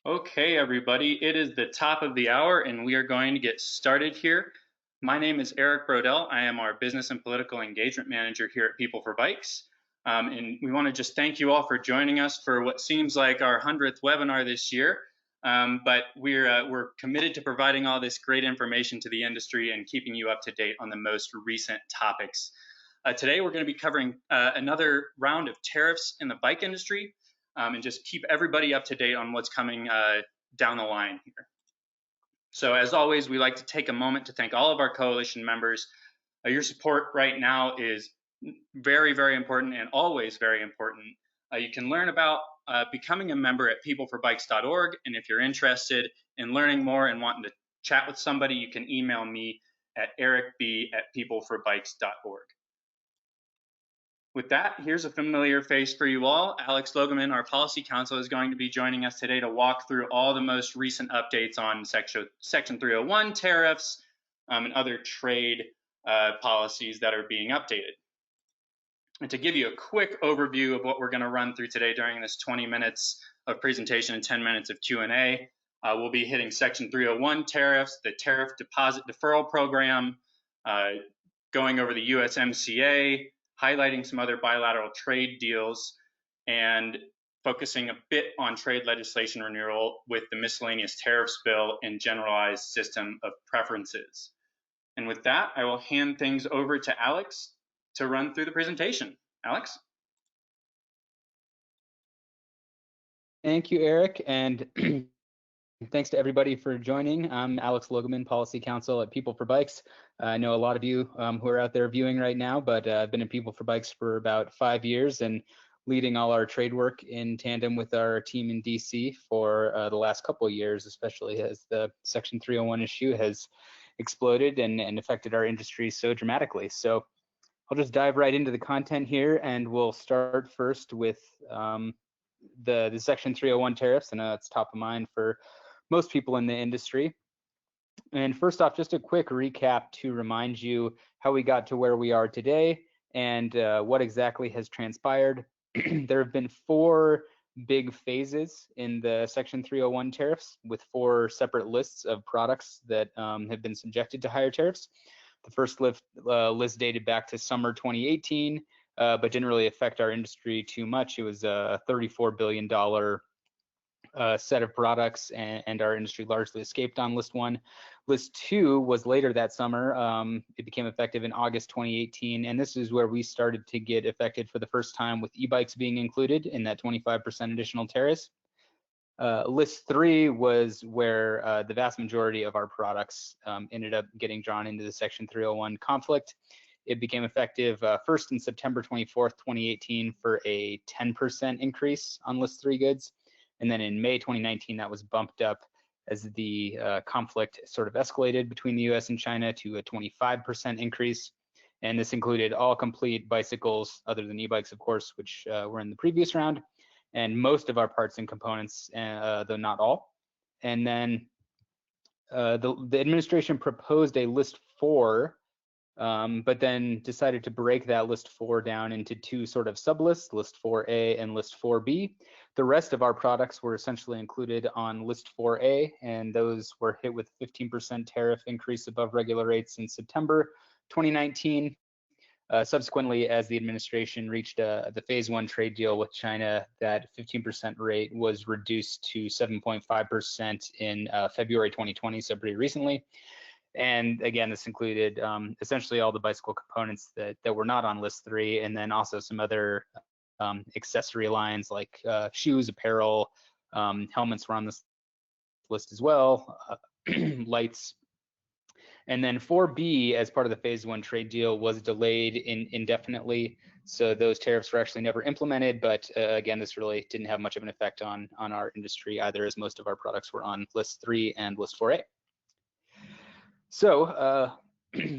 Okay, everybody, it is the top of the hour and we are going to get started here. My name is Eric Brodell. I am our Business and Political Engagement Manager here at PeopleForBikes. And we want to just thank you all for joining us for what seems like our 100th webinar this year. But we're committed to providing all this great information to the industry and keeping you up to date on the most recent topics. Today, we're going to be covering another round of tariffs in the bike industry. And just keep everybody up to date on what's coming down the line here. So as always, we like to take a moment to thank all of our coalition members. Your support right now is very, very important and always very important. You can learn about becoming a member at PeopleForBikes.org, and if you're interested in learning more and wanting to chat with somebody, you can email me at ericb@PeopleForBikes.org. With that, here's a familiar face for you all. Alex Logeman, our policy counsel, is going to be joining us today to walk through all the most recent updates on Section 301 tariffs and other trade policies that are being updated. And to give you a quick overview of what we're going to run through today during this 20 minutes of presentation and 10 minutes of Q&A, we'll be hitting Section 301 tariffs, the tariff deposit deferral program, going over the USMCA, highlighting some other bilateral trade deals, and focusing a bit on trade legislation renewal with the miscellaneous tariffs bill and generalized system of preferences. And with that, I will hand things over to Alex to run through the presentation. Alex? Thank you, Eric, and thanks to everybody for joining. I'm Alex Logeman, Policy Counsel at PeopleForBikes. I know a lot of you who are out there viewing right now, but I've been at PeopleForBikes for about 5 years and leading all our trade work in tandem with our team in DC for the last couple of years, especially as the Section 301 issue has exploded and affected our industry so dramatically. So I'll just dive right into the content here, and we'll start first with the Section 301 tariffs. I know that's top of mind for most people in the industry. And first off, just a quick recap to remind you how we got to where we are today and what exactly has transpired. There have been 4 big phases in the Section 301 tariffs with 4 separate lists of products that have been subjected to higher tariffs. The first list dated back to summer 2018, but didn't really affect our industry too much. It was a $34 billion set of products, and our industry largely escaped on list 1. List 2 was later that summer. It became effective in August 2018, and this is where we started to get affected for the first time, with e-bikes being included in that 25% additional tariffs. List 3 was where the vast majority of our products ended up getting drawn into the Section 301 conflict. It became effective first in September 24th, 2018 for a 10% increase on list 3 goods. And then in May 2019, that was bumped up as the conflict sort of escalated between the US and China to a 25% increase. And this included all complete bicycles, other than e-bikes, of course, which were in the previous round, and most of our parts and components, though not all. And then the administration proposed a list 4, but then decided to break that list 4 down into 2 sort of sublists, list 4A and list 4B. The rest of our products were essentially included on list 4A, and those were hit with 15% tariff increase above regular rates in September 2019. Subsequently, as the administration reached the phase 1 trade deal with China, that 15% rate was reduced to 7.5% in February 2020, so pretty recently. And again, this included essentially all the bicycle components that were not on list 3, and then also some other accessory lines like shoes, apparel, helmets were on this list as well, lights. And then 4B, as part of the phase 1 trade deal, was delayed indefinitely. So those tariffs were actually never implemented, but again, this really didn't have much of an effect on our industry either, as most of our products were on list 3 and list 4A. So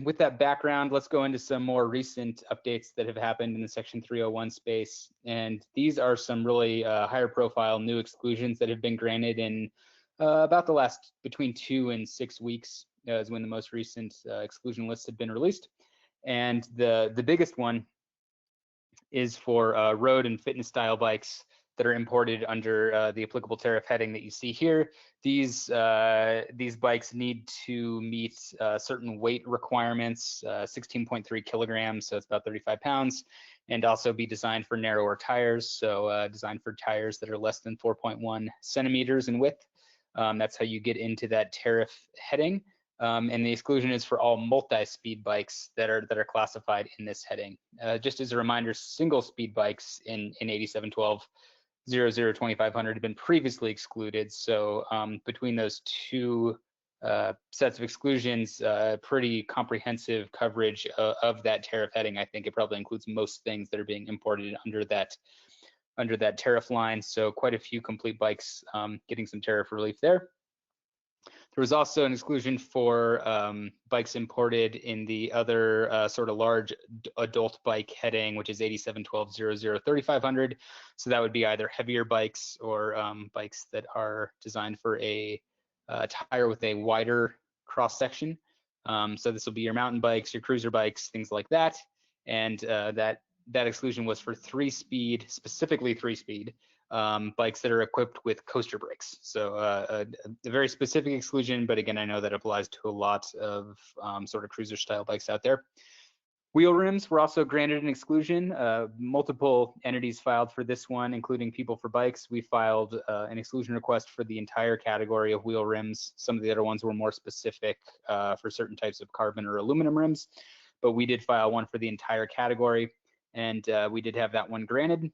with that background, let's go into some more recent updates that have happened in the Section 301 space. And these are some really higher profile new exclusions that have been granted in about the last between 2 and 6 weeks, is when the most recent exclusion lists had been released. And the biggest one is for road and fitness style bikes that are imported under the applicable tariff heading that you see here. These bikes need to meet certain weight requirements, 16.3 kilograms, so it's about 35 pounds, and also be designed for narrower tires, so designed for tires that are less than 4.1 centimeters in width. That's how you get into that tariff heading. And the exclusion is for all multi-speed bikes that are classified in this heading. Just as a reminder, single speed bikes in 8712 002500 have been previously excluded. So between those two sets of exclusions, pretty comprehensive coverage of that tariff heading. I think it probably includes most things that are being imported under that tariff line. So quite a few complete bikes getting some tariff relief there. There was also an exclusion for bikes imported in the other sort of large adult bike heading, which is 8712 003500. So that would be either heavier bikes or bikes that are designed for a tire with a wider cross section. So this will be your mountain bikes, your cruiser bikes, things like that. And that exclusion was for 3-speed, specifically 3-speed. Bikes that are equipped with coaster brakes. So a very specific exclusion, but again, I know that applies to a lot of sort of cruiser style bikes out there. Wheel rims were also granted an exclusion. Multiple entities filed for this one, including PeopleForBikes. We filed an exclusion request for the entire category of wheel rims. Some of the other ones were more specific for certain types of carbon or aluminum rims, but we did file one for the entire category, and we did have that one granted.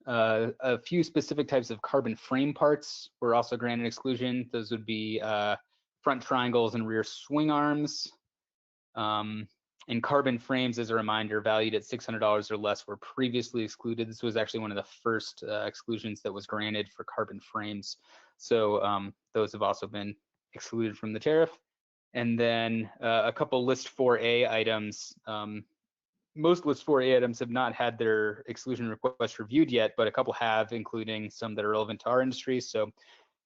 A few specific types of carbon frame parts were also granted exclusion. Those would be front triangles and rear swing arms. And carbon frames, as a reminder, valued at $600 or less were previously excluded. This was actually one of the first exclusions that was granted for carbon frames. So those have also been excluded from the tariff. And then a couple List 4A items. Most List 4A items have not had their exclusion requests reviewed yet, but a couple have, including some that are relevant to our industry. So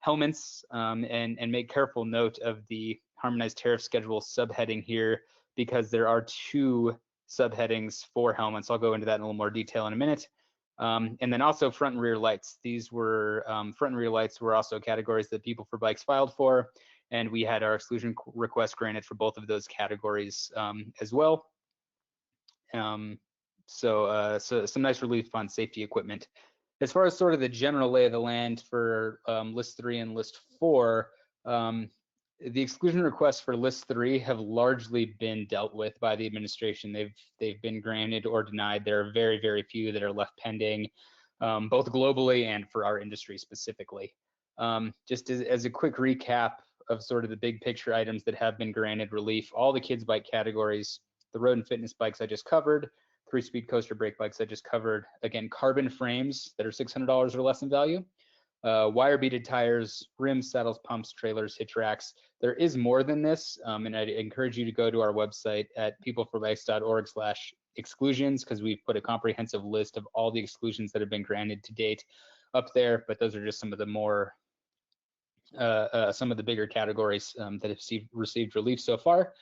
helmets, and make careful note of the harmonized tariff schedule subheading here, because there are 2 subheadings for helmets. I'll go into that in a little more detail in a minute. And then also front and rear lights. These were, front and rear lights were also categories that PeopleForBikes filed for, and we had our exclusion request granted for both of those categories as well. So some nice relief on safety equipment. As far as sort of the general lay of the land for List 3 and List 4, the exclusion requests for List 3 have largely been dealt with by the administration. They've been granted or denied. There are very, very few that are left pending, both globally and for our industry specifically. Just as a quick recap of sort of the big picture items that have been granted relief, all the kids bike categories, the road and fitness bikes I just covered, 3-speed coaster brake bikes I just covered. Again, carbon frames that are $600 or less in value, wire beaded tires, rims, saddles, pumps, trailers, hitch racks. There is more than this, and I'd encourage you to go to our website at peopleforbikes.org/exclusions, because we've put a comprehensive list of all the exclusions that have been granted to date up there. But those are just some of the more, some of the bigger categories that have received relief so far.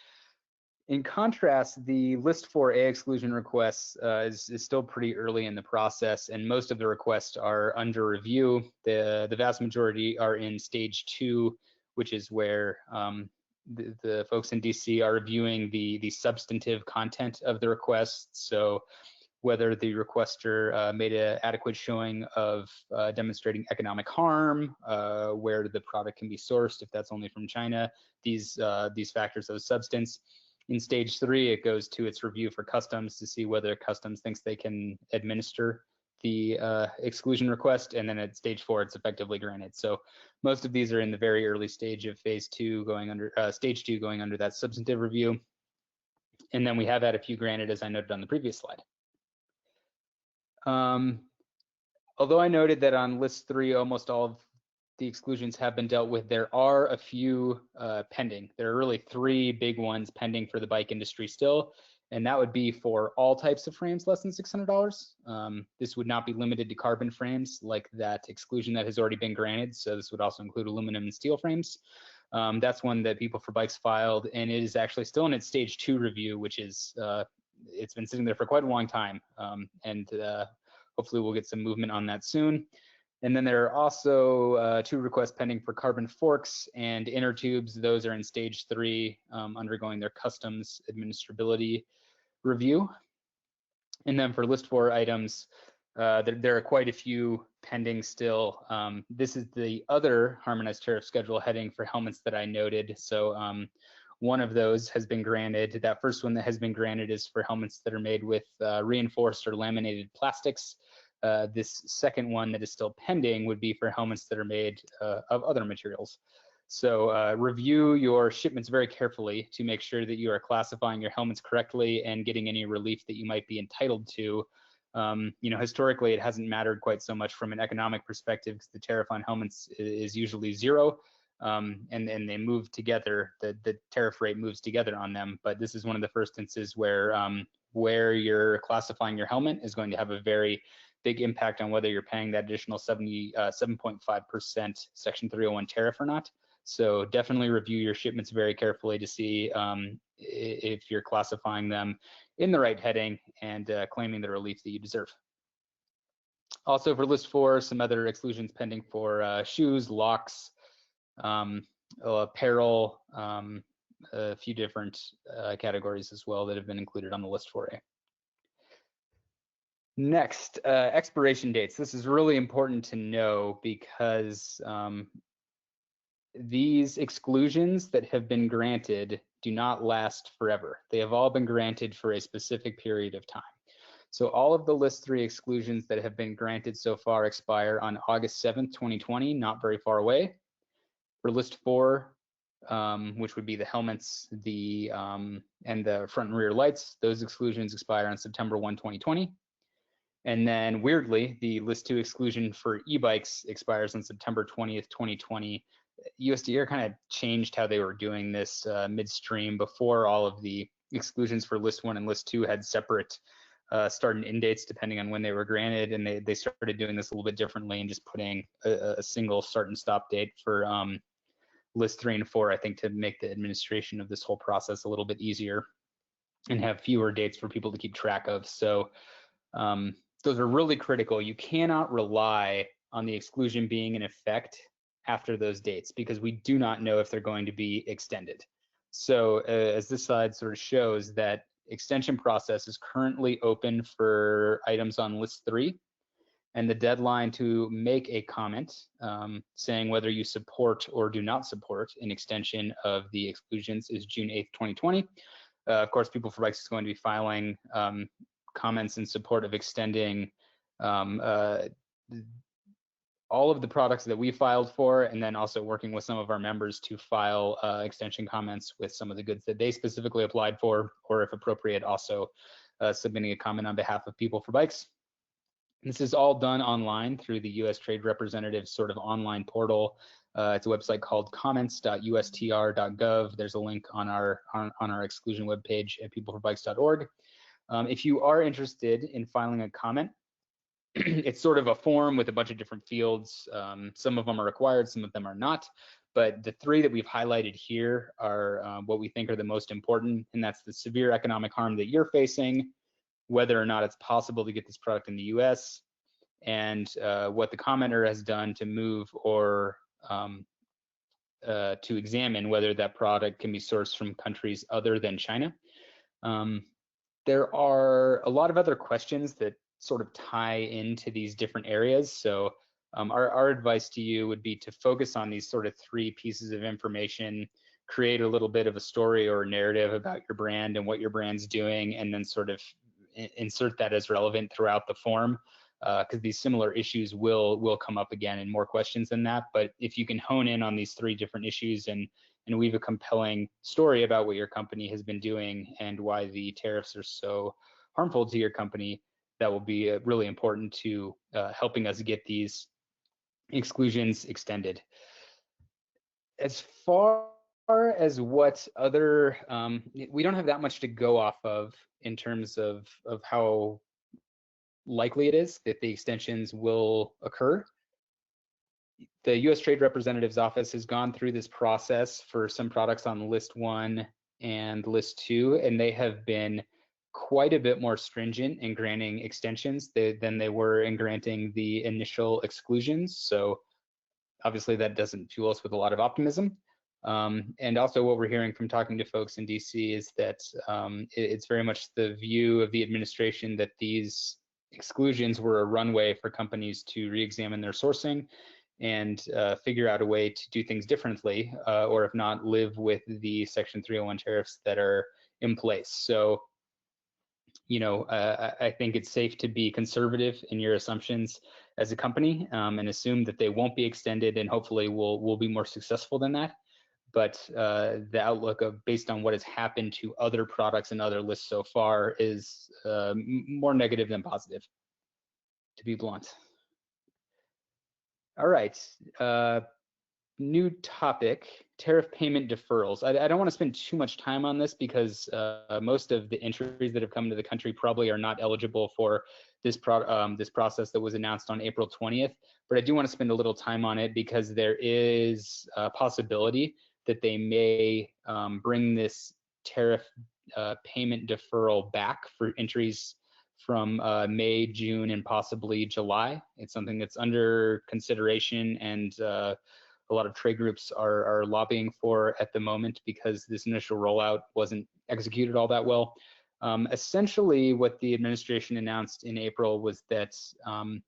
In contrast, the List 4A exclusion requests is still pretty early in the process, and most of the requests are under review. The vast majority are in stage 2, which is where the folks in DC are reviewing the substantive content of the request. So whether the requester made an adequate showing of demonstrating economic harm, where the product can be sourced if that's only from China, these factors of substance. In stage 3, it goes to its review for customs to see whether customs thinks they can administer the exclusion request, and then at stage 4, it's effectively granted. So most of these are in the very early stage of phase 2, going under stage 2, going under that substantive review. And then we have had a few granted, as I noted on the previous slide. Although I noted that on List 3, almost all of the exclusions have been dealt with, there are a few pending. There are really 3 big ones pending for the bike industry still, and that would be for all types of frames less than $600. This would not be limited to carbon frames like that exclusion that has already been granted, so this would also include aluminum and steel frames. That's one that PeopleForBikes filed, and it is actually still in its stage 2 review, which is, it's been sitting there for quite a long time, and hopefully we'll get some movement on that soon. And then there are also 2 requests pending for carbon forks and inner tubes. Those are in stage 3, undergoing their customs administrability review. And then for list 4 items, there are quite a few pending still. This is the other harmonized tariff schedule heading for helmets that I noted. So one of those has been granted. That first one that has been granted is for helmets that are made with reinforced or laminated plastics. This second one that is still pending would be for helmets that are made of other materials. So review your shipments very carefully to make sure that you are classifying your helmets correctly and getting any relief that you might be entitled to. Historically, it hasn't mattered quite so much from an economic perspective because the tariff on helmets is usually 0, and they move together. The tariff rate moves together on them. But this is one of the first instances where you're classifying your helmet is going to have a very big impact on whether you're paying that additional 7.5% Section 301 tariff or not. So definitely review your shipments very carefully to see if you're classifying them in the right heading and claiming the relief that you deserve. Also for list 4, some other exclusions pending for shoes, locks, apparel, a few different categories as well that have been included on the list 4A. Next, expiration dates. This is really important to know because these exclusions that have been granted do not last forever. They have all been granted for a specific period of time. So all of the list 3 exclusions that have been granted so far expire on August 7th, 2020, not very far away. For list 4, which would be the helmets, and the front and rear lights, those exclusions expire on September 1, 2020. And then weirdly, the list 2 exclusion for e-bikes expires on September 20th, 2020. USDA kind of changed how they were doing this midstream. Before, all of the exclusions for list 1 and list 2 had separate start and end dates depending on when they were granted, and they started doing this a little bit differently and just putting a single start and stop date for list 3 and 4, I think, to make the administration of this whole process a little bit easier and have fewer dates for people to keep track of. So those are really critical. You cannot rely on the exclusion being in effect after those dates because we do not know if they're going to be extended. So as this slide sort of shows, that extension process is currently open for items on list 3, and the deadline to make a comment saying whether you support or do not support an extension of the exclusions is June 8th, 2020. Of course, PeopleForBikes is going to be filing comments in support of extending all of the products that we filed for, and then also working with some of our members to file extension comments with some of the goods that they specifically applied for, or if appropriate, also submitting a comment on behalf of PeopleForBikes. This is all done online through the U.S. Trade Representative's sort of online portal. It's a website called comments.ustr.gov. There's a link on our exclusion webpage at peopleforbikes.org. If you are interested in filing a comment, it's sort of a form with a bunch of different fields. Some of them are required, some of them are not. But the 3 that we've highlighted here are what we think are the most important, and that's the severe economic harm that you're facing, whether or not it's possible to get this product in the US, and what the commenter has done to move or to examine whether that product can be sourced from countries other than China. There are a lot of other questions that sort of tie into these different areas. So our advice to you would be to focus on these sort of 3 pieces of information, create a little bit of a story or a narrative about your brand and what your brand's doing, and then sort of insert that as relevant throughout the form, because these similar issues will come up again in more questions than that. But if you can hone in on these 3 different issues and weave a compelling story about what your company has been doing and why the tariffs are so harmful to your company, that will be really important to helping us get these exclusions extended. As far as what other, we don't have that much to go off of in terms of how likely it is that the extensions will occur. The U.S. Trade Representative's Office has gone through this process for some products on list 1 and list 2, and they have been quite a bit more stringent in granting extensions than they were in granting the initial exclusions. So obviously that doesn't fuel us with a lot of optimism. And also what we're hearing from talking to folks in DC is that it's very much the view of the administration that these exclusions were a runway for companies to re-examine their sourcing and figure out a way to do things differently, or if not, live with the Section 301 tariffs that are in place. So, you know, I think it's safe to be conservative in your assumptions as a company, and assume that they won't be extended, and hopefully we'll be more successful than that. But the outlook of based on what has happened to other products and other lists so far is more negative than positive, to be blunt. All right, new topic, tariff payment deferrals. I don't want to spend too much time on this because most of the entries that have come to the country probably are not eligible for this process that was announced on April 20th. But I do want to spend a little time on it because there is a possibility that they may bring this tariff payment deferral back for entries from May, June, and possibly July. It's something that's under consideration, and a lot of trade groups are lobbying for at the moment because this initial rollout wasn't executed all that well. Essentially, what the administration announced in April was that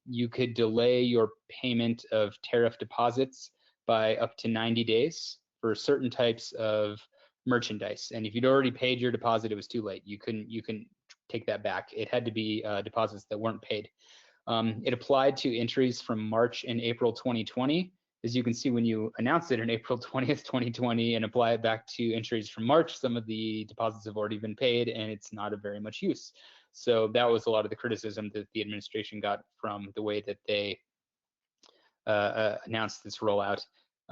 you could delay your payment of tariff deposits by up to 90 days for certain types of merchandise. And if you'd already paid your deposit, it was too late. You couldn't take that back. It had to be deposits that weren't paid. It applied to entries from March and April 2020. As you can see, when you announce it on April 20th, 2020, and apply it back to entries from March, some of the deposits have already been paid, and it's not of very much use. So that was a lot of the criticism that the administration got from the way that they announced this rollout.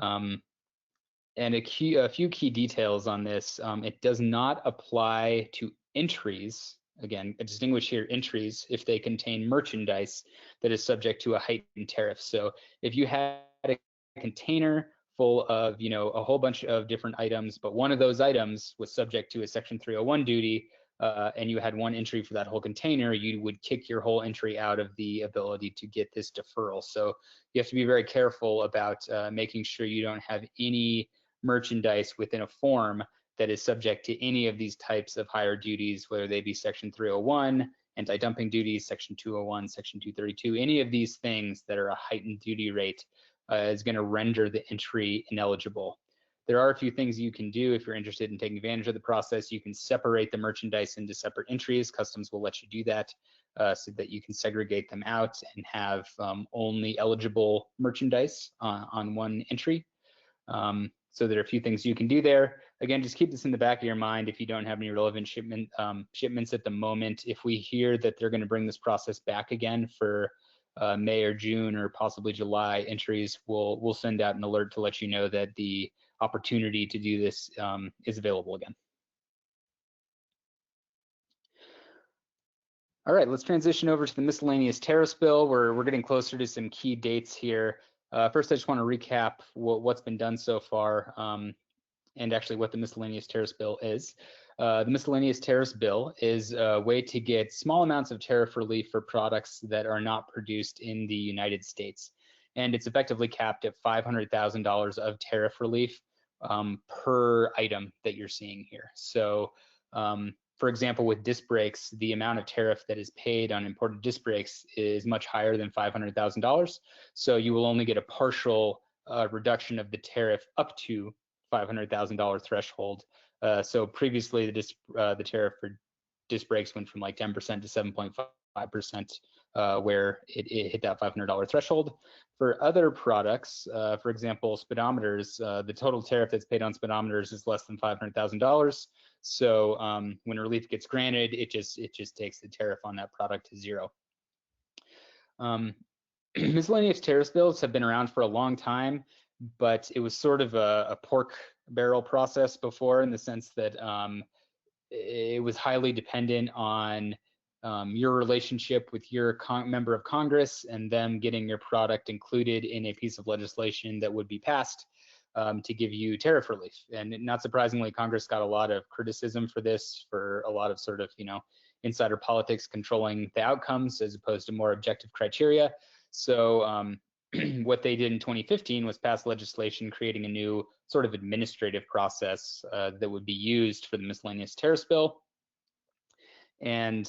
And a few key details on this. It does not apply to entries. Again, I distinguish here entries if they contain merchandise that is subject to a heightened tariff. So if you had a container full of, you know, a whole bunch of different items, but one of those items was subject to a Section 301 duty, and you had one entry for that whole container, you would kick your whole entry out of the ability to get this deferral. So you have to be very careful about making sure you don't have any merchandise within a form that is subject to any of these types of higher duties, whether they be Section 301, anti-dumping duties, Section 201, Section 232, any of these things that are a heightened duty rate is going to render the entry ineligible. There are a few things you can do if you're interested in taking advantage of the process. You can separate the merchandise into separate entries. Customs will let you do that so that you can segregate them out and have only eligible merchandise on one entry. So there are a few things you can do there. Again, just keep this in the back of your mind if you don't have any relevant shipments at the moment. If we hear that they're going to bring this process back again for May or June or possibly July entries, we'll send out an alert to let you know that the opportunity to do this is available again. All right, let's transition over to the miscellaneous tariffs bill. We're getting closer to some key dates here. First, I just want to recap what's been done so far, and actually what the miscellaneous tariffs bill is. The miscellaneous tariffs bill is a way to get small amounts of tariff relief for products that are not produced in the United States. And it's effectively capped at $500,000 of tariff relief per item that you're seeing here. So, for example, with disc brakes, the amount of tariff that is paid on imported disc brakes is much higher than $500,000. So you will only get a partial reduction of the tariff up to $500,000 threshold. So previously, the tariff for disc brakes went from like 10% to 7.5%, where it hit that $500 threshold. For other products, for example, speedometers, the total tariff that's paid on speedometers is less than $500,000. So when relief gets granted, it just takes the tariff on that product to zero. Miscellaneous tariff bills have been around for a long time, but it was sort of a pork barrel process before, in the sense that it was highly dependent on your relationship with your member of Congress and them getting your product included in a piece of legislation that would be passed to give you tariff relief. And not surprisingly, Congress got a lot of criticism for this, for a lot of sort of, you know, insider politics controlling the outcomes as opposed to more objective criteria. So what they did in 2015 was pass legislation creating a new sort of administrative process that would be used for the miscellaneous tariffs bill. And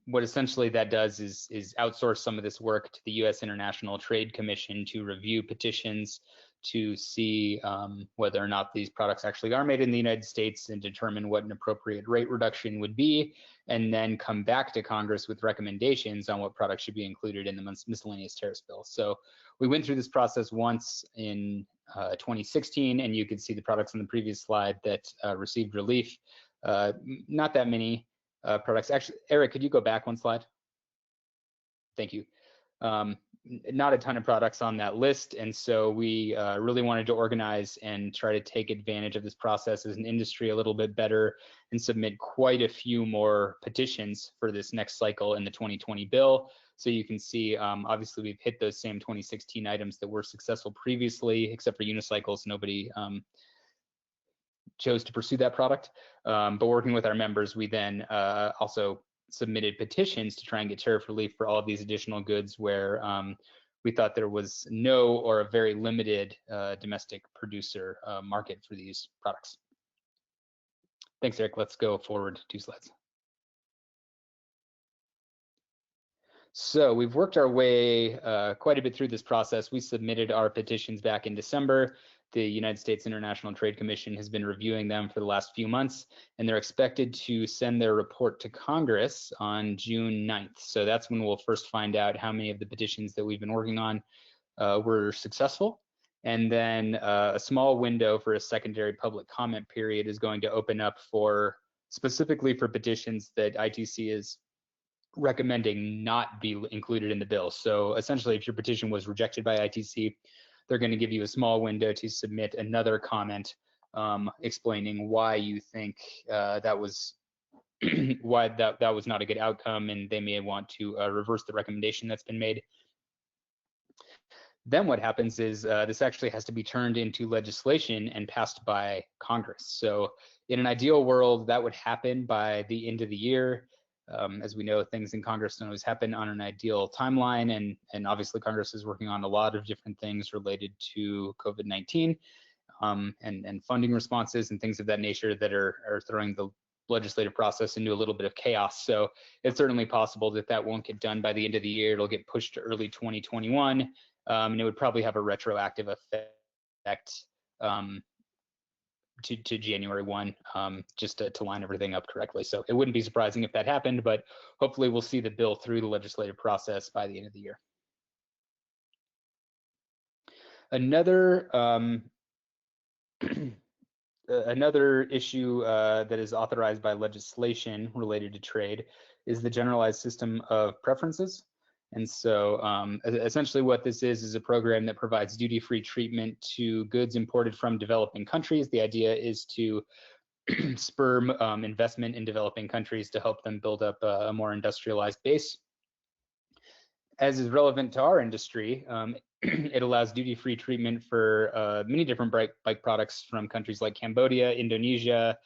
what essentially that does is outsource some of this work to the U.S. International Trade Commission to review petitions to see whether or not these products actually are made in the United States and determine what an appropriate rate reduction would be, and then come back to Congress with recommendations on what products should be included in the miscellaneous tariffs bill. So we went through this process once in 2016, and you can see the products on the previous slide that received relief. Not that many products. Actually, Eric, could you go back one slide? Thank you. Not a ton of products on that list, and so we really wanted to organize and try to take advantage of this process as an industry a little bit better and submit quite a few more petitions for this next cycle in the 2020 bill. So you can see, obviously, we've hit those same 2016 items that were successful previously, except for unicycles. Nobody chose to pursue that product. But working with our members, we then also submitted petitions to try and get tariff relief for all of these additional goods where we thought there was no or a very limited domestic producer market for these products. Thanks, Eric. Let's go forward 2 slides. So we've worked our way quite a bit through this process. We submitted our petitions back in December. The United States International Trade Commission has been reviewing them for the last few months, and they're expected to send their report to Congress on June 9th. So that's when we'll first find out how many of the petitions that we've been working on were successful. And then a small window for a secondary public comment period is going to open up for specifically for petitions that ITC is recommending not be included in the bill. So essentially, if your petition was rejected by ITC, they're going to give you a small window to submit another comment explaining why you think that was why that was not a good outcome, and they may want to reverse the recommendation that's been made. Then what happens is this actually has to be turned into legislation and passed by Congress. So in an ideal world, that would happen by the end of the year. As we know, things in Congress don't always happen on an ideal timeline, and obviously Congress is working on a lot of different things related to COVID-19 and funding responses and things of that nature that are throwing the legislative process into a little bit of chaos. So it's certainly possible that that won't get done by the end of the year. It'll get pushed to early 2021, and it would probably have a retroactive effect to January 1, just to line everything up correctly. So it wouldn't be surprising if that happened, but hopefully we'll see the bill through the legislative process by the end of the year. Another another issue that is authorized by legislation related to trade is the generalized system of preferences. And so essentially what this is a program that provides duty-free treatment to goods imported from developing countries. The idea is to spur investment in developing countries to help them build up a more industrialized base. As is relevant to our industry, it allows duty-free treatment for many different bike products from countries like Cambodia, Indonesia,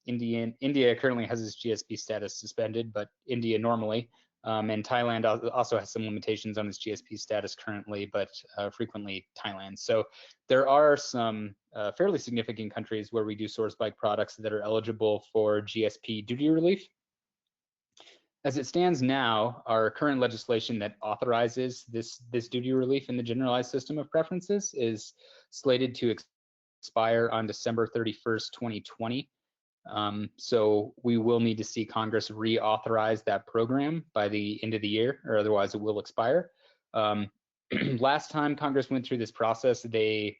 India currently has its GSP status suspended, but India normally. And Thailand also has some limitations on its GSP status currently, but frequently Thailand. So there are some fairly significant countries where we do source bike products that are eligible for GSP duty relief. As it stands now, our current legislation that authorizes this duty relief in the generalized system of preferences is slated to expire on December 31st, 2020. So we will need to see Congress reauthorize that program by the end of the year, or otherwise it will expire. Last time Congress went through this process, they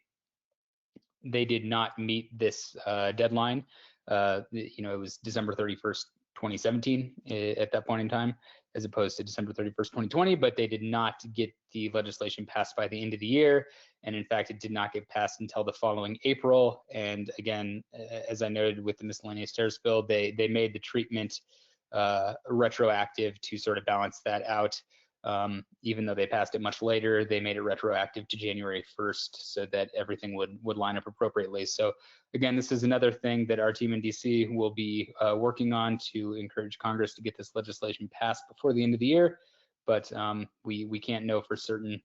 did not meet this deadline. It was December 31st, 2017 at that point in time, as opposed to December 31st, 2020, but they did not get the legislation passed by the end of the year. And in fact, it did not get passed until the following April. And again, as I noted with the miscellaneous tariffs bill, they made the treatment retroactive to sort of balance that out. Even though they passed it much later, they made it retroactive to January 1st so that everything would line up appropriately. So again, this is another thing that our team in DC will be working on to encourage Congress to get this legislation passed before the end of the year. But we can't know for certain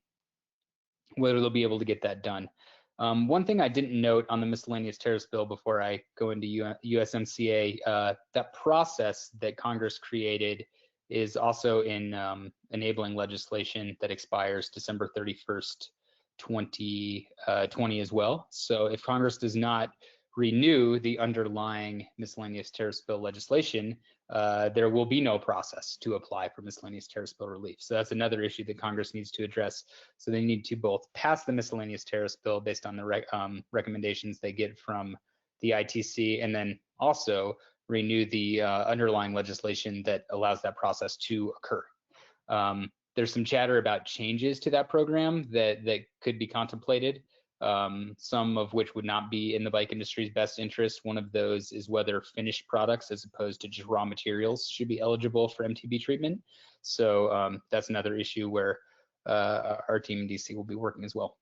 whether they'll be able to get that done. One thing I didn't note on the miscellaneous tariffs bill before I go into USMCA, that process that Congress created is also in enabling legislation that expires December 31st, 2020 as well. So if Congress does not renew the underlying miscellaneous tariffs bill legislation, there will be no process to apply for miscellaneous tariffs bill relief. So that's another issue that Congress needs to address. So they need to both pass the miscellaneous tariffs bill based on the recommendations they get from the ITC, and then also renew the underlying legislation that allows that process to occur. There's some chatter about changes to that program that could be contemplated, some of which would not be in the bike industry's best interest. One of those is whether finished products as opposed to just raw materials should be eligible for MTB treatment. So that's another issue where our team in DC will be working as well.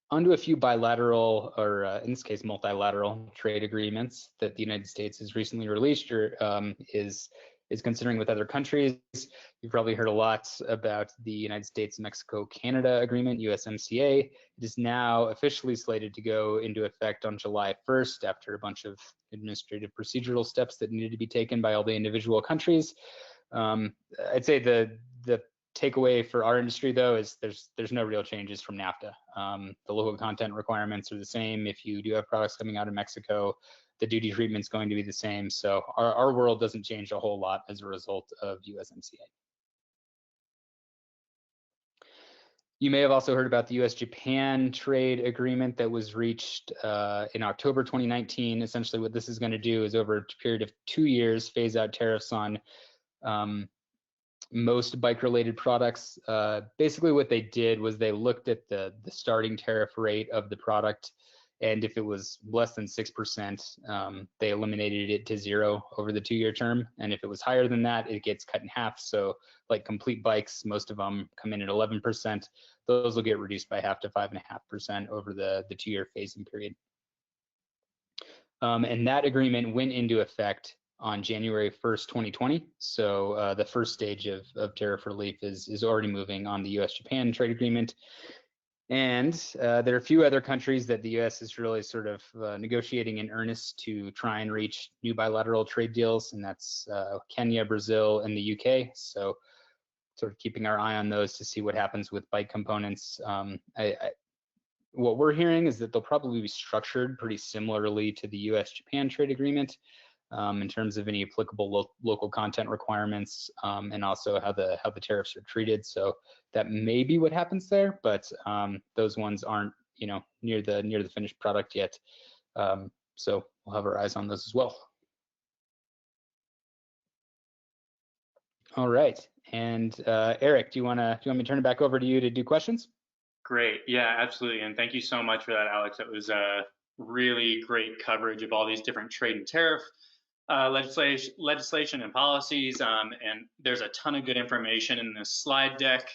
Onto a few bilateral, or in this case, multilateral trade agreements that the United States has recently released or is considering with other countries. You've probably heard a lot about the United States, Mexico, Canada agreement, USMCA. It is now officially slated to go into effect on July 1st after a bunch of administrative procedural steps that needed to be taken by all the individual countries. I'd say the takeaway for our industry, though, is there's no real changes from NAFTA. The local content requirements are the same. If you do have products coming out of Mexico, the duty treatment's going to be the same. So our world doesn't change a whole lot as a result of USMCA. You may have also heard about the US-Japan trade agreement that was reached in October 2019. Essentially what this is going to do is over a period of 2 years, phase out tariffs on most bike-related products. Basically what they did was they looked at the starting tariff rate of the product, and if it was less than 6%, they eliminated it to 0 over the 2-year term. And if it was higher than that, it gets cut in half. So like complete bikes, most of them come in at 11%. Those will get reduced by half to 5.5% over the 2-year phasing period. And that agreement went into effect on January 1st, 2020. So the first stage of tariff relief is already moving on the US-Japan trade agreement. And there are a few other countries that the US is really sort of negotiating in earnest to try and reach new bilateral trade deals, and that's Kenya, Brazil, and the UK. So sort of keeping our eye on those to see what happens with bike components. What we're hearing is that they'll probably be structured pretty similarly to the US-Japan trade agreement in terms of any applicable local content requirements, and also how the tariffs are treated. So that may be what happens there, but those ones aren't, near the finished product yet. So we'll have our eyes on those as well. All right, and Eric, do you want me to turn it back over to you to do questions? Great, yeah, absolutely, and thank you so much for that, Alex. That was a really great coverage of all these different trade and tariff legislation and policies, and there's a ton of good information in this slide deck.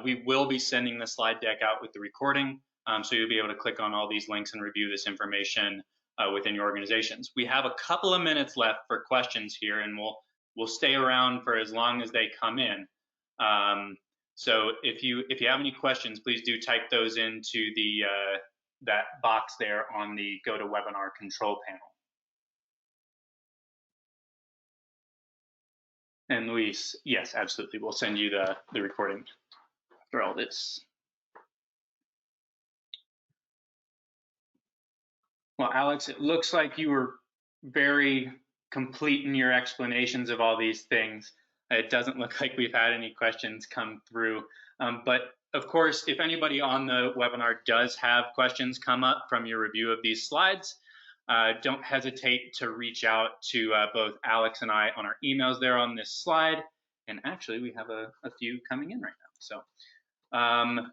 We will be sending the slide deck out with the recording, so you'll be able to click on all these links and review this information within your organizations. We have a couple of minutes left for questions here, and we'll stay around for as long as they come in. So if you have any questions, please do type those into the that box there on the GoToWebinar control panel. And Luis, yes, absolutely. We'll send you the recording for all this. Well, Alex, it looks like you were very complete in your explanations of all these things. It doesn't look like we've had any questions come through. But of course, if anybody on the webinar does have questions come up from your review of these slides, don't hesitate to reach out to both Alex and I on our emails there on this slide. And actually, we have a few coming in right now. So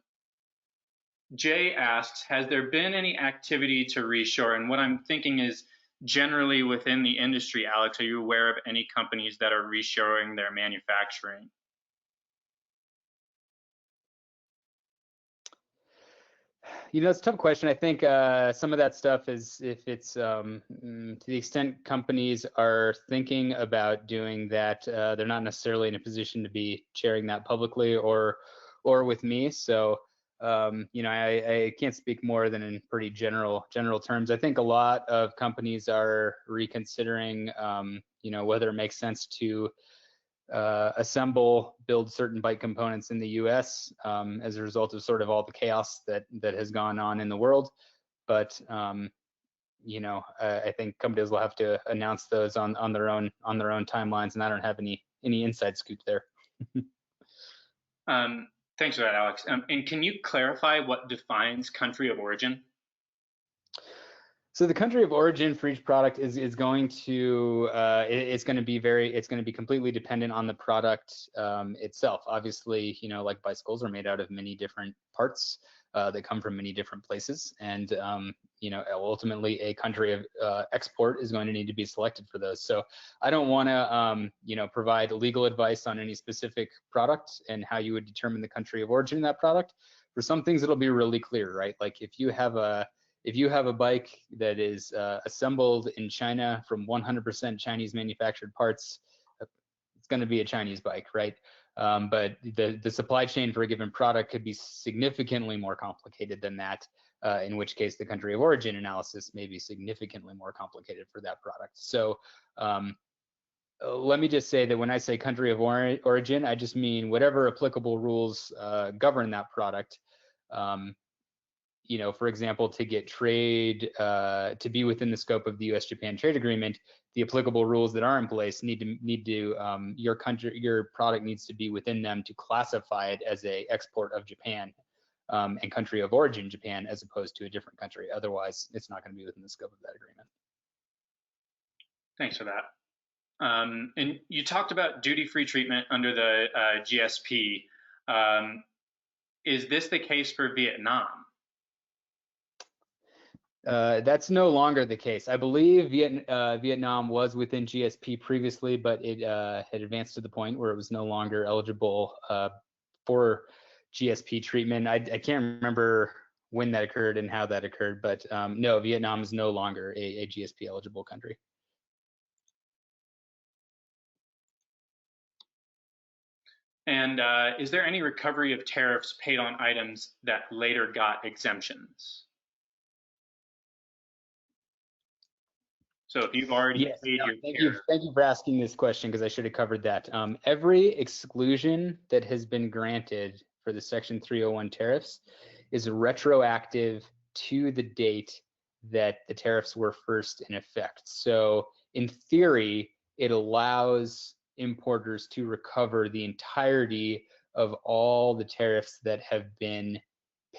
Jay asks, has there been any activity to reshore? And what I'm thinking is generally within the industry, Alex, are you aware of any companies that are reshoring their manufacturing? It's a tough question. I think some of that stuff is, if it's to the extent companies are thinking about doing that, they're not necessarily in a position to be sharing that publicly or with me. So I can't speak more than in pretty general terms. I think a lot of companies are reconsidering whether it makes sense to build certain bike components in the US as a result of sort of all the chaos that has gone on in the world. But I think companies will have to announce those on their own timelines, and I don't have any inside scoop there. Thanks for that, Alex. And can you clarify what defines country of origin? So the country of origin for each product is going to it's going to be completely dependent on the product itself. Obviously, like bicycles are made out of many different parts that come from many different places, and ultimately a country of export is going to need to be selected for those. So I don't want to provide legal advice on any specific product and how you would determine the country of origin of that product. For some things, it'll be really clear, right? Like if you have a bike that is assembled in China from 100% Chinese manufactured parts, it's going to be a Chinese bike, right? But the supply chain for a given product could be significantly more complicated than that, in which case the country of origin analysis may be significantly more complicated for that product. So let me just say that when I say country of origin, I just mean whatever applicable rules govern that product. For example, to get trade to be within the scope of the U.S.-Japan trade agreement, the applicable rules that are in place need to your product needs to be within them to classify it as a export of Japan and country of origin Japan, as opposed to a different country. Otherwise, it's not going to be within the scope of that agreement. Thanks for that. And you talked about duty-free treatment under the GSP. Is this the case for Vietnam? That's no longer the case. I believe Vietnam was within GSP previously, but it had advanced to the point where it was no longer eligible for GSP treatment. I can't remember when that occurred and how that occurred, but no, Vietnam is no longer a GSP eligible country. And is there any recovery of tariffs paid on items that later got exemptions? So if you've already paid your tariff. Thank you for asking this question, because I should have covered that. Every exclusion that has been granted for the Section 301 tariffs is retroactive to the date that the tariffs were first in effect. So in theory, it allows importers to recover the entirety of all the tariffs that have been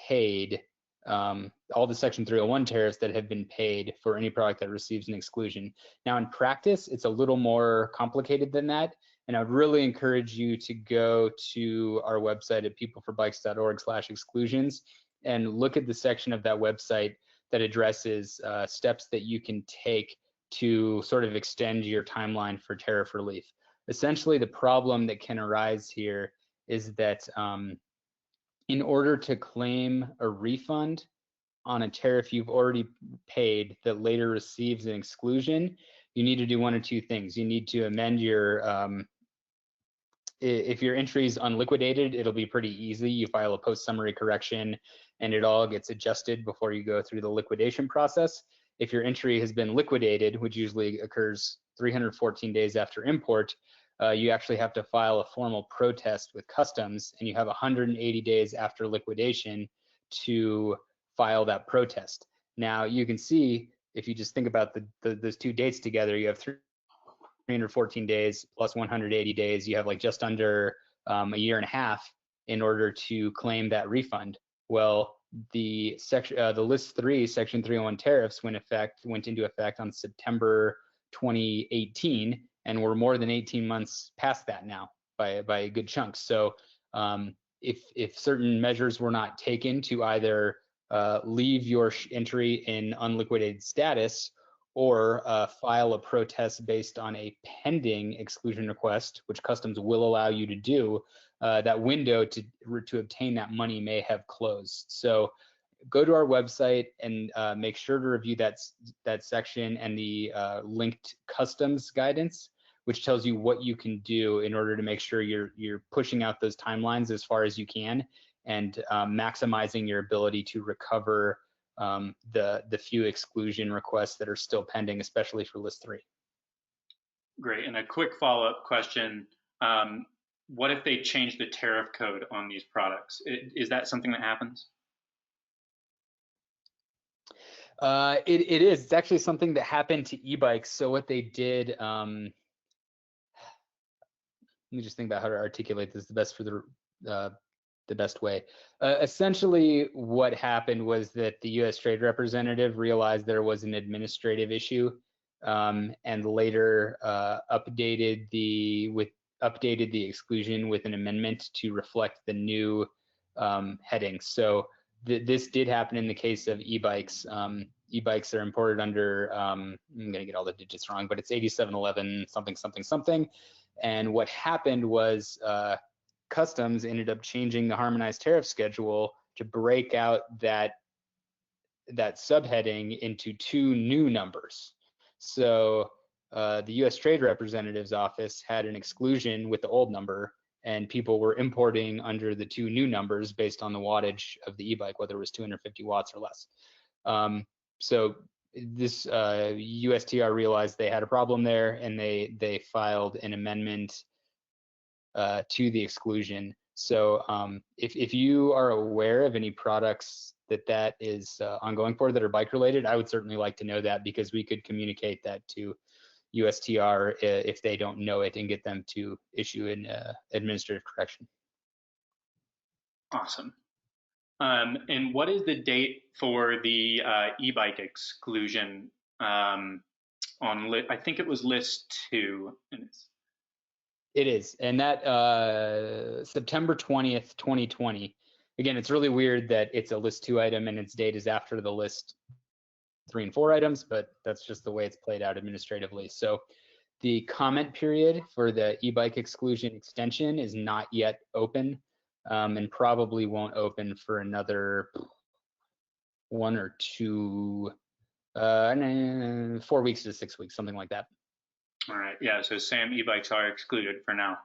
paid, all the Section 301 tariffs that have been paid for any product that receives an exclusion. Now, in practice, it's a little more complicated than that, and I'd really encourage you to go to our website at peopleforbikes.org/exclusions and look at the section of that website that addresses steps that you can take to sort of extend your timeline for tariff relief. Essentially, the problem that can arise here is that in order to claim a refund on a tariff you've already paid that later receives an exclusion, you need to do one of two things. You need to amend your, if your entry is unliquidated, it'll be pretty easy. You file a post-summary correction and it all gets adjusted before you go through the liquidation process. If your entry has been liquidated, which usually occurs 314 days after import, you actually have to file a formal protest with customs, and you have 180 days after liquidation to file that protest. Now, you can see, if you just think about those two dates together, you have 314 days plus 180 days. You have like just under a year and a half in order to claim that refund. Well, the list 3 Section 301 tariffs went into effect on September 2018, and we're more than 18 months past that now by a good chunk. So if certain measures were not taken to either leave your entry in unliquidated status or file a protest based on a pending exclusion request, which customs will allow you to do, that window to obtain that money may have closed. So go to our website and make sure to review that section and the linked customs guidance, which tells you what you can do in order to make sure you're pushing out those timelines as far as you can and maximizing your ability to recover the few exclusion requests that are still pending, especially for list 3. Great. And a quick follow-up question. What if they change the tariff code on these products? Is that something that happens? It is. It's actually something that happened to e-bikes. So what they did, let me just think about how to articulate this the best for the best way. Essentially, what happened was that the U.S. Trade Representative realized there was an administrative issue, and later updated the exclusion with an amendment to reflect the new heading. So this did happen in the case of e-bikes. E-bikes are imported under, I'm gonna get all the digits wrong, but it's 8711 something something something. And what happened was Customs ended up changing the harmonized tariff schedule to break out that subheading into 2 new numbers. So the U.S. Trade Representative's office had an exclusion with the old number, and people were importing under the 2 new numbers based on the wattage of the e-bike, whether it was 250 watts or less. So this USTR realized they had a problem there, and they filed an amendment to the exclusion. So if you are aware of any products that is ongoing for that are bike related, I would certainly like to know that, because we could communicate that to USTR if they don't know it and get them to issue an administrative correction. Awesome. And what is the date for the e-bike exclusion on I think it was list 2. It is, and that September 20th, 2020. Again, it's really weird that it's a list 2 item and its date is after the list 3 and 4 items, but that's just the way it's played out administratively. So the comment period for the e-bike exclusion extension is not yet open, and probably won't open for another 1 or 2, 4 weeks to 6 weeks, something like that. All right, yeah, so SAM e-bikes are excluded for now.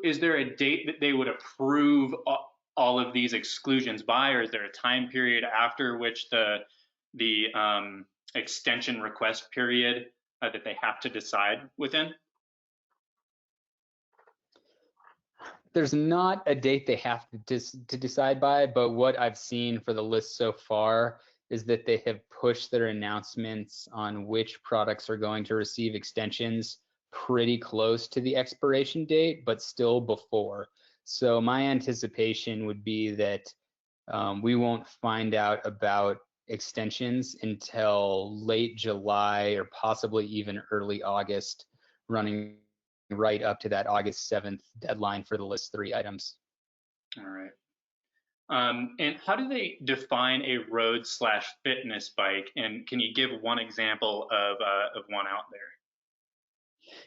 Is there a date that they would approve all of these exclusions by, or is there a time period after which the extension request period that they have to decide within? There's not a date they have to decide by, but what I've seen for the list so far is that they have pushed their announcements on which products are going to receive extensions pretty close to the expiration date, but still before. So my anticipation would be that we won't find out about extensions until late July or possibly even early August, running right up to that August 7th deadline for the list 3 items. All right. And how do they define a road/fitness bike? And can you give one example of one out there?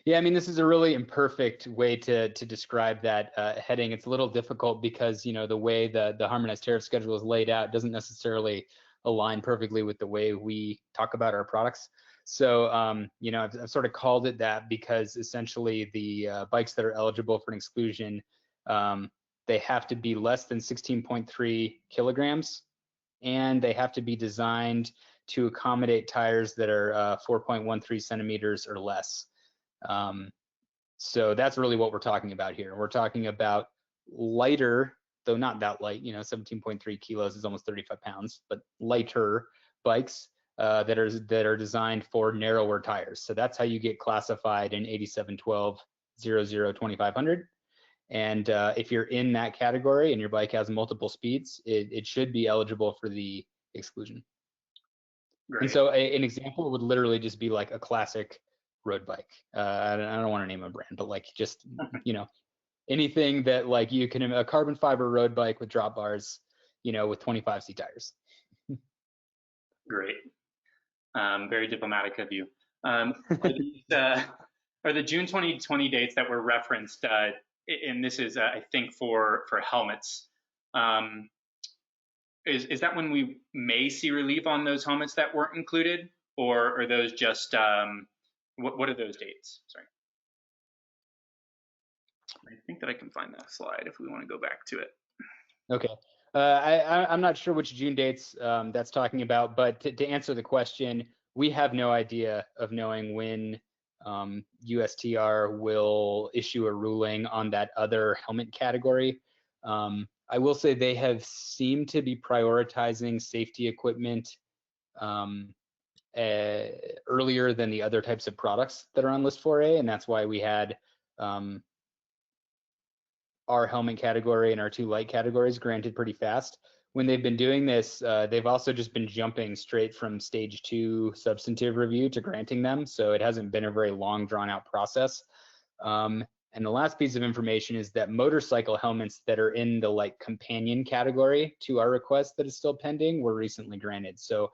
Yeah, I mean, this is a really imperfect way to describe that heading. It's a little difficult because, you know, the way the harmonized tariff schedule is laid out doesn't necessarily align perfectly with the way we talk about our products. So, you know, I've sort of called it that because essentially the bikes that are eligible for an exclusion, they have to be less than 16.3 kilograms, and they have to be designed to accommodate tires that are 4.13 centimeters or less. So that's really what we're talking about here. We're talking about lighter, though not that light, you know, 17.3 kilos is almost 35 pounds, but lighter bikes that are designed for narrower tires. So that's how you get classified in 8712 00 2500. And if you're in that category and your bike has multiple speeds, it should be eligible for the exclusion. Great. And so an example would literally just be like a classic road bike. I don't want to name a brand, but like just, you know, anything that like you can, a carbon fiber road bike with drop bars, you know, with 25C tires. Great. Very diplomatic of you. Are the June 2020 dates that were referenced, and this is, I think, for helmets, Is that when we may see relief on those helmets that weren't included, or are those just what are those dates? Sorry, I think that I can find that slide if we want to go back to it. Okay. I'm not sure which June dates that's talking about, but to answer the question, we have no idea of knowing when USTR will issue a ruling on that other helmet category. I will say they have seemed to be prioritizing safety equipment earlier than the other types of products that are on list 4A, and that's why we had our helmet category and our 2 light categories granted pretty fast. When they've been doing this, they've also just been jumping straight from stage 2 substantive review to granting them. So it hasn't been a very long drawn out process. And the last piece of information is that motorcycle helmets that are in the like companion category to our request that is still pending were recently granted. So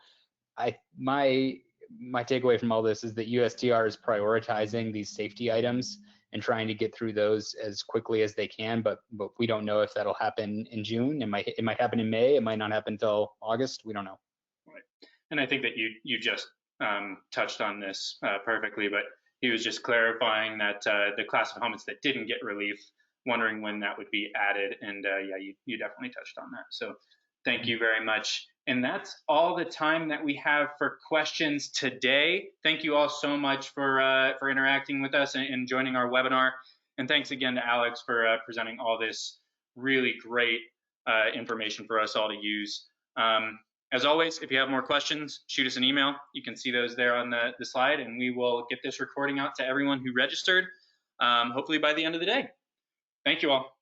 my takeaway from all this is that USTR is prioritizing these safety items and trying to get through those as quickly as they can, but we don't know if that'll happen in June. It might happen in May. It might not happen until August. We don't know. Right. And I think that you just touched on this perfectly, but he was just clarifying that the class of helmets that didn't get relief, wondering when that would be added. And yeah, you definitely touched on that. So thank you very much. And that's all the time that we have for questions today. Thank you all so much for interacting with us and joining our webinar. And thanks again to Alex for presenting all this really great information for us all to use. As always, if you have more questions, shoot us an email. You can see those there on the slide, and we will get this recording out to everyone who registered, hopefully by the end of the day. Thank you all.